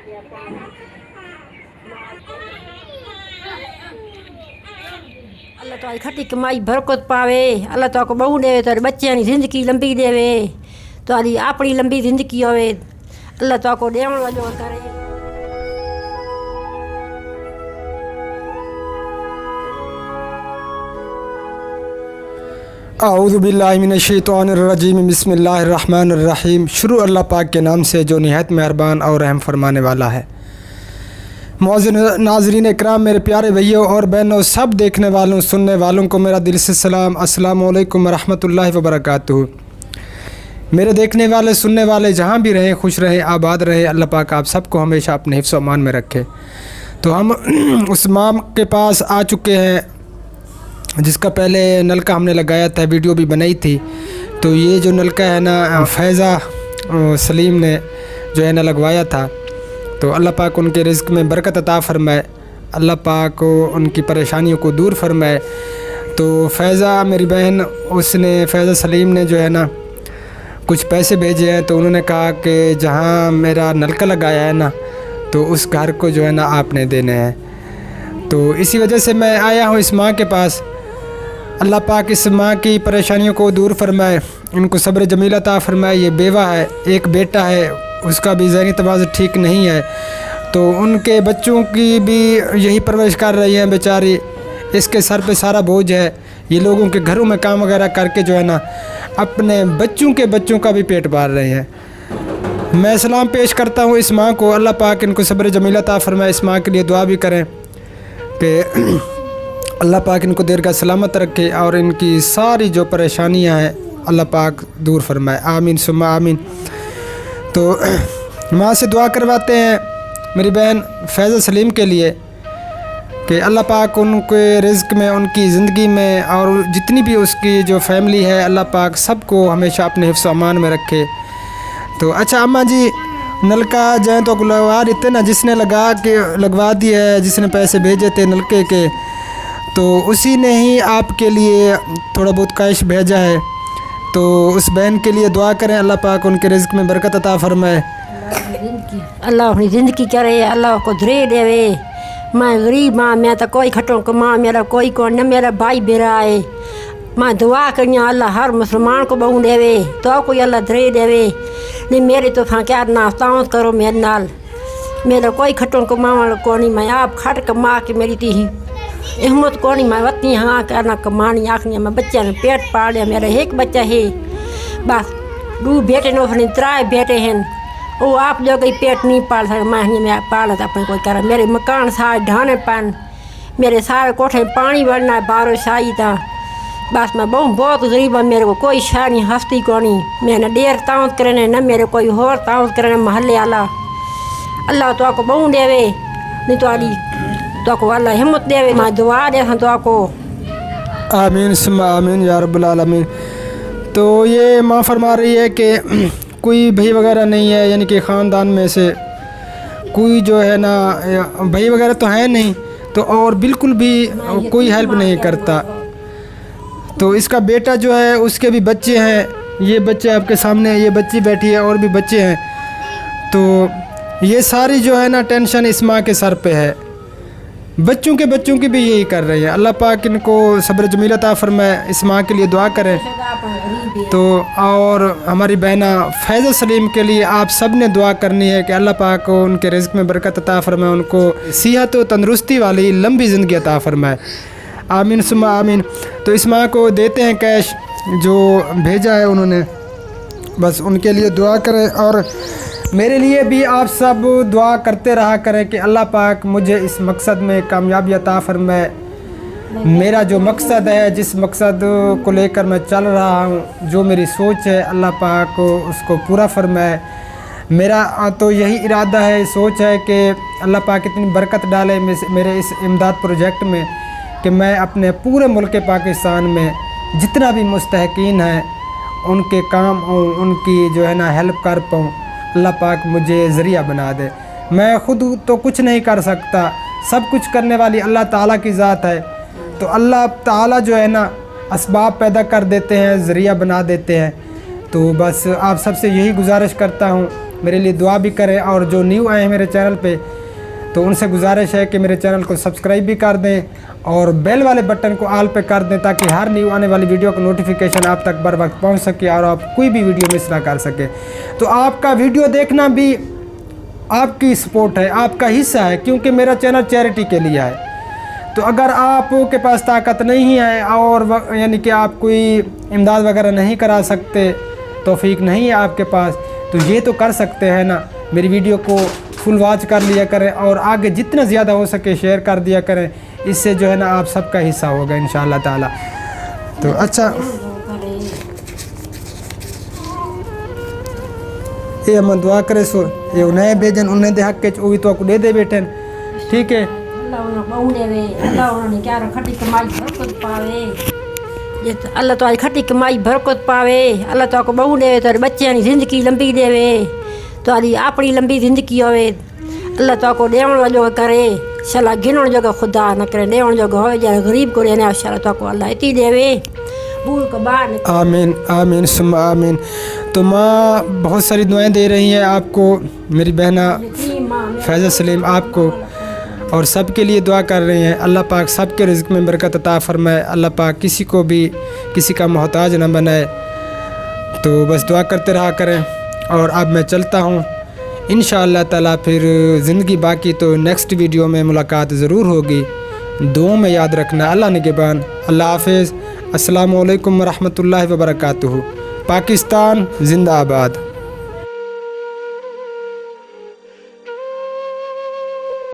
अल्लाह तो खटी कमाई बरकत पावे, अल्लाह तो को बहु देवे, तो बच्चों की जिंदगी लंबी देवे, तो अपनी लंबी जिंदगी होवे, अल्लाह तो को देवण वालो करे। आऊज़ु बिल्लाहि मिनश्शैतानिर्रजीम, बिस्मिल्लाहिर्रहमानिर्रहीम। शुरू अल्लाह पाक के नाम से जो निहायत मेहरबान और रहम फरमाने वाला है। मुअज़्ज़िज़ नाज़रीन इकराम, मेरे प्यारे भैयों और बहनों, सब देखने वालों सुनने वालों को मेरा दिल से सलाम, अस्सलामु अलैकुम रहमतुल्लाहि व बरकातुहू। मेरे देखने वाले सुनने वाले जहाँ भी रहें, खुश रहें, आबाद रहें। अल्लाह पाक आप सबको हमेशा अपने हिफ्ज़ व अमान में रखे। तो हम उस माम के पास आ चुके हैं जिसका पहले नलका हमने लगाया था, वीडियो भी बनाई थी। तो ये जो नलका है ना, फैज़ा सलीम ने जो है ना लगवाया था। तो अल्लाह पाक उनके रिज़्क़ में बरकत अता फ़रमाए, अल्लाह पाक उनकी परेशानियों को दूर फरमाए। तो फैज़ा मेरी बहन, उसने फैज़ा सलीम ने जो है ना कुछ पैसे भेजे हैं। तो उन्होंने कहा कि जहाँ मेरा नलका लगाया है ना, तो उस घर को जो है ना आपने देने हैं। तो इसी वजह से मैं आया हूँ इस माँ के पास। अल्लाह पाक इस माँ की परेशानियों को दूर फरमाए, इनको सब्र जमील अता फरमाए। ये बेवा है, एक बेटा है, उसका भी ज़हनी तवाज़ुन ठीक नहीं है। तो उनके बच्चों की भी यही परवरिश कर रही हैं बेचारी, इसके सर पे सारा बोझ है। ये लोगों के घरों में काम वगैरह करके जो है ना अपने बच्चों के बच्चों का भी पेट पाल रहे हैं। मैं सलाम पेश करता हूँ इस माँ को। अल्लाह पाक इनको सब्र जमील अता फरमाए। इस माँ के लिए दुआ भी करें कि अल्लाह पाक इनको दीर्घ सलामत रखे और इनकी सारी जो परेशानियाँ हैं अल्लाह पाक दूर फरमाए। आमीन सुम्मा आमीन। तो माँ से दुआ करवाते हैं मेरी बहन फैज़ा सलीम के लिए कि अल्लाह पाक उनके रिज़्क़ में, उनकी ज़िंदगी में और जितनी भी उसकी जो फैमिली है, अल्लाह पाक सबको हमेशा अपने हिफ्ज़ अमान में रखे। तो अच्छा अम्मा जी, नलका जाए तो लगवा देते ना, जिसने लगवा दिया है, जिसने पैसे भेजे थे नलके के, तो उसी ने ही आपके लिए थोड़ा बहुत कैश भेजा है। तो उस बहन के लिए दुआ करें, अल्लाह पाक उनके रिज़्क़ में बरकत अता फरमाए। अल्लाह अपनी ज़िंदगी करे, अल्लाह को धरे देवे। मैं गरीब माँ, मैं तो कोई खटों को माँ, मेरा कोई को न मेरा भाई बेरा है। मैं दुआ करियाँ अल्लाह हर मुसलमान को बहु देवे, तो कोई अल्लाह धरे देवे। नहीं मेरे तो था क्या नास्तावत करो मेरे नाल, मेरा कोई खटों को माँ वाला को नहीं। मैं आप खट कमा के मेरी थी हिम्मत को नहीं, मैं वती हाँ करना कमानी आखनी। मैं बच्चे ने पेट पाल लिया, मेरा एक बच्चा है बस, दो बेटे ने उसने त्राए बेटे हैं, वो आप जो कोई पेट नहीं पाल सकते। मैं पाला था अपने कोई करा। मेरे मकान सारे ढाने पान, मेरे सारे कोठे में पानी भरना, बारिश आई था बस। मैं बहुत गरीब हूँ, मेरे को कोई शाह नहीं, हस्ती को नहीं। मैं न डेर ताउत करे न मेरे कोई और ताउत करे महल्ले वाला। अल्लाह तो आपको बहु देवे, नहीं तो आपको अल्लाह हिम्मत देवे। मैं दुआ दे तो आपको आमीन सुम्मा आमीन या रब्बुल आलमीन। तो ये माँ फरमा रही है कि कोई भाई वगैरह नहीं है, यानी कि ख़ानदान में से कोई जो है ना भाई वगैरह तो है नहीं, तो और बिल्कुल भी कोई हेल्प नहीं करता। तो इसका बेटा जो है, उसके भी बच्चे हैं, ये बच्चे आपके सामने, ये बच्ची बैठी है और भी बच्चे हैं। तो ये सारी जो है ना टेंशन इस माँ के सर पे है। बच्चों की भी यही कर रही है। अल्लाह पाक इनको सब्र जमील अता फरमाए। इस माँ के लिए दुआ करें। तो और हमारी बहना फैज़ा सलीम के लिए आप सब ने दुआ करनी है कि अल्लाह पाक को उनके रिज़्क़ में बरकत अता फरमाए, उनको सेहत व तंदुरुस्ती वाली लंबी ज़िंदगी अता फरमाए। आमीन सुम्मा आमीन। तो इस माँ को देते हैं कैश जो भेजा है उन्होंने, बस उनके लिए दुआ करें। और मेरे लिए भी आप सब दुआ करते रहा करें कि अल्लाह पाक मुझे इस मकसद में कामयाबी अता फरमाए। मेरा जो मकसद है, जिस मकसद को लेकर मैं चल रहा हूँ, जो मेरी सोच है, अल्लाह पाक उसको पूरा फरमाए। मेरा तो यही इरादा है, सोच है कि अल्लाह पाक इतनी बरकत डाले मेरे इस इमदाद प्रोजेक्ट में कि मैं अपने पूरे मुल्क पाकिस्तान में जितना भी मुस्तहकीन है उनके काम और उनकी जो है ना हेल्प कर पाऊँ। अल्लाह पाक मुझे ज़रिया बना दे। मैं ख़ुद तो कुछ नहीं कर सकता, सब कुछ करने वाली अल्लाह ताला की ज़ात है। तो अल्लाह ताला जो है ना असबाब पैदा कर देते हैं, ज़रिया बना देते हैं। तो बस आप सबसे यही गुजारिश करता हूँ میرے لیے دعا بھی کریں، اور جو نیو آئے ہیں میرے چینل پہ تو ان سے گزارش ہے کہ میرے چینل کو سبسکرائب بھی کر دیں اور بیل والے بٹن کو آل پہ کر دیں تاکہ ہر نیو آنے والی ویڈیو کا نوٹیفیکیشن آپ تک بر وقت پہنچ سکے اور آپ کوئی بھی ویڈیو مس نہ کر سکے۔ تو آپ کا ویڈیو دیکھنا بھی آپ کی سپورٹ ہے، آپ کا حصہ ہے، کیونکہ میرا چینل چیریٹی کے لیے ہے۔ تو اگر آپ کے پاس طاقت نہیں ہے اور یعنی کہ آپ کوئی امداد وغیرہ نہیں کرا سکتے، توفیق نہیں ہے آپ کے پاس، تو یہ تو کر سکتے ہیں نا، میری ویڈیو کو فل واچ کر لیا کریں اور آگے جتنا زیادہ ہو سکے شیئر کر دیا کریں، اس سے جو ہے نا آپ سب کا حصہ ہوگا انشاءاللہ تعالی۔ تو اچھا یہ ہم دعا کرے سو یہ انہیں بھیجن انہیں دے حق کے وہی تو آپ کو دے بیٹھن، ٹھیک ہے۔ اللہ انہوں بہو دے وے، اللہ انہوں نے کیا کھٹی کمائی برکت پاوے، اللہ تعالی کھٹی کمائی برکت پاوے، اللہ تعالی کو بہو دے تو بچیاں کی زندگی لمبی دے وے، تاری اپنی لمبی زندگی ہوئے، اللہ تعالی کو دیون جو کرے، شالا گنن جو خدا نہ کرے، دیون جو ہوئے جائے غریب کو دینا شالا تعالی کو اللہ اتی دے وے، بھول کو باہر نکل۔ آمین آمین ثم آمین۔ تو ماں بہت ساری دعائیں دے رہی ہیں آپ کو، میری بہنہ فیضہ سلیم آپ کو، اور سب کے لیے دعا کر رہی ہیں، اللہ پاک سب کے رزق میں برکت عطا فرمائے، اللہ پاک کسی کو بھی کسی کا محتاج نہ بنائے۔ تو بس دعا کرتے رہا کریں، اور اب میں چلتا ہوں انشاءاللہ تعالیٰ، پھر زندگی باقی تو نیکسٹ ویڈیو میں ملاقات ضرور ہوگی، دعاؤں میں یاد رکھنا۔ اللہ نگہبان، اللہ حافظ، السلام علیکم ورحمۃ اللہ وبرکاتہ۔ پاکستان زندہ آباد۔